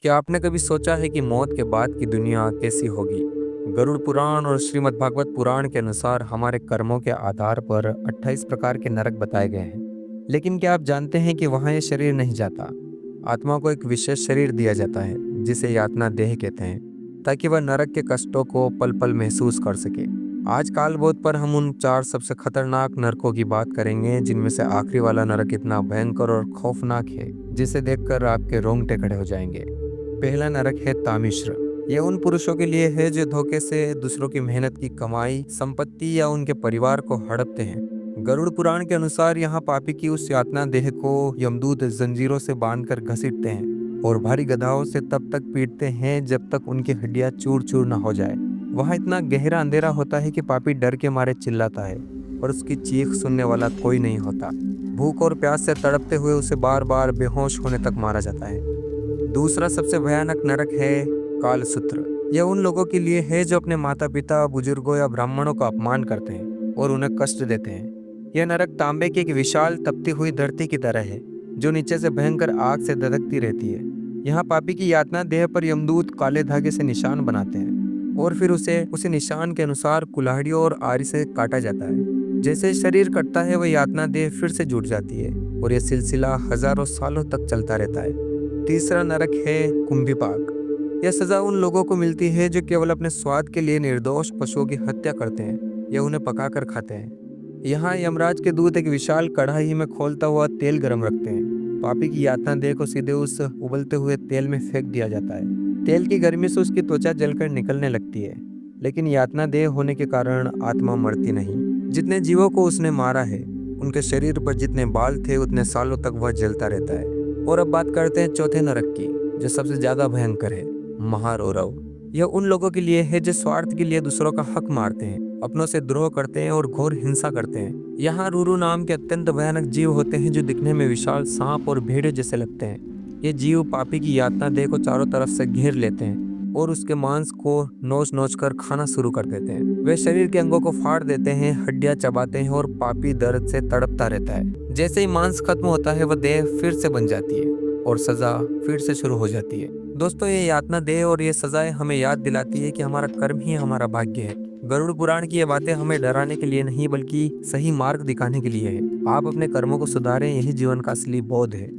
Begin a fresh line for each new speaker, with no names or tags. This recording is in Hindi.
क्या आपने कभी सोचा है कि मौत के बाद की दुनिया कैसी होगी? गरुड़ पुराण और श्रीमद् भागवत पुराण के अनुसार हमारे कर्मों के आधार पर 28 प्रकार के नरक बताए गए हैं। लेकिन क्या आप जानते हैं कि वहाँ ये शरीर नहीं जाता? आत्मा को एक विशेष शरीर दिया जाता है, जिसे यातना देह कहते हैं, ताकि वह नरक के कष्टों को पल पल महसूस कर सके। आज काल बोध पर हम उन 4 सबसे खतरनाक नरकों की बात करेंगे, जिनमें से आखिरी वाला नरक इतना भयंकर और खौफनाक है, जिसे देखकर आपके रोंगटे खड़े हो जाएंगे। पहला नरक है तामिश्र। यह उन पुरुषों के लिए है जो धोखे से दूसरों की मेहनत की कमाई, संपत्ति या उनके परिवार को हड़पते हैं। गरुड़ पुराण के अनुसार यहाँ पापी की उस यातना देह को यमदूत जंजीरों से बांधकर घसीटते हैं और भारी गधाओं से तब तक पीटते हैं जब तक उनकी हड्डियां चूर चूर न हो जाए। वहाँ इतना गहरा अंधेरा होता है कि पापी डर के मारे चिल्लाता है और उसकी चीख सुनने वाला कोई नहीं होता। भूख और प्यास से तड़पते हुए उसे बार बार बेहोश होने तक मारा जाता है। दूसरा सबसे भयानक नरक है कालसूत्र। यह उन लोगों के लिए है जो अपने माता पिता, बुजुर्गों या ब्राह्मणों का अपमान करते हैं और उन्हें कष्ट देते हैं। यह नरक तांबे की एक विशाल तपती हुई धरती की तरह है, जो नीचे से भयंकर आग से धधकती रहती है। यहाँ पापी की यातना देह पर यमदूत काले धागे से निशान बनाते हैं और फिर उसे निशान के अनुसार कुल्हाड़ियों और आरी से काटा जाता है। जैसे शरीर कटता है, वह यातना देह फिर से जुड़ जाती है और यह सिलसिला हजारों सालों तक चलता रहता है। तीसरा नरक है कुंभीपाक। यह सजा उन लोगों को मिलती है जो केवल अपने स्वाद के लिए निर्दोष पशुओं की हत्या करते हैं या उन्हें पकाकर खाते हैं। यहाँ यमराज के दूत एक विशाल कढ़ाई में खोलता हुआ तेल गर्म रखते हैं। पापी की यातना देह को सीधे उस उबलते हुए तेल में फेंक दिया जाता है। तेल की गर्मी से उसकी त्वचा जलकर निकलने लगती है, लेकिन यातना देह होने के कारण आत्मा मरती नहीं। जितने जीवों को उसने मारा है, उनके शरीर पर जितने बाल थे उतने सालों तक वह जलता रहता है। और अब बात करते हैं चौथे नरक की, जो सबसे ज्यादा भयंकर है, महारौरव। यह उन लोगों के लिए है जो स्वार्थ के लिए दूसरों का हक मारते हैं, अपनों से द्रोह करते हैं और घोर हिंसा करते हैं। यहाँ रूरू नाम के अत्यंत भयानक जीव होते हैं जो दिखने में विशाल सांप और भेड़े जैसे लगते हैं। ये जीव पापी की यातना देह को चारों तरफ से घेर लेते हैं और उसके मांस को नोच नोच कर खाना शुरू कर देते हैं। वे शरीर के अंगों को फाड़ देते हैं, हड्डियां चबाते हैं और पापी दर्द से तड़पता रहता है। जैसे ही मांस खत्म होता है, वह देह फिर से बन जाती है और सजा फिर से शुरू हो जाती है। दोस्तों, ये यातना देह और ये सजाएं हमें याद दिलाती है कि हमारा कर्म ही हमारा भाग्य है। गरुड़ पुराण की ये बातें हमें डराने के लिए नहीं, बल्कि सही मार्ग दिखाने के लिए है। आप अपने कर्मों को सुधारें, यही जीवन का असली बोध है।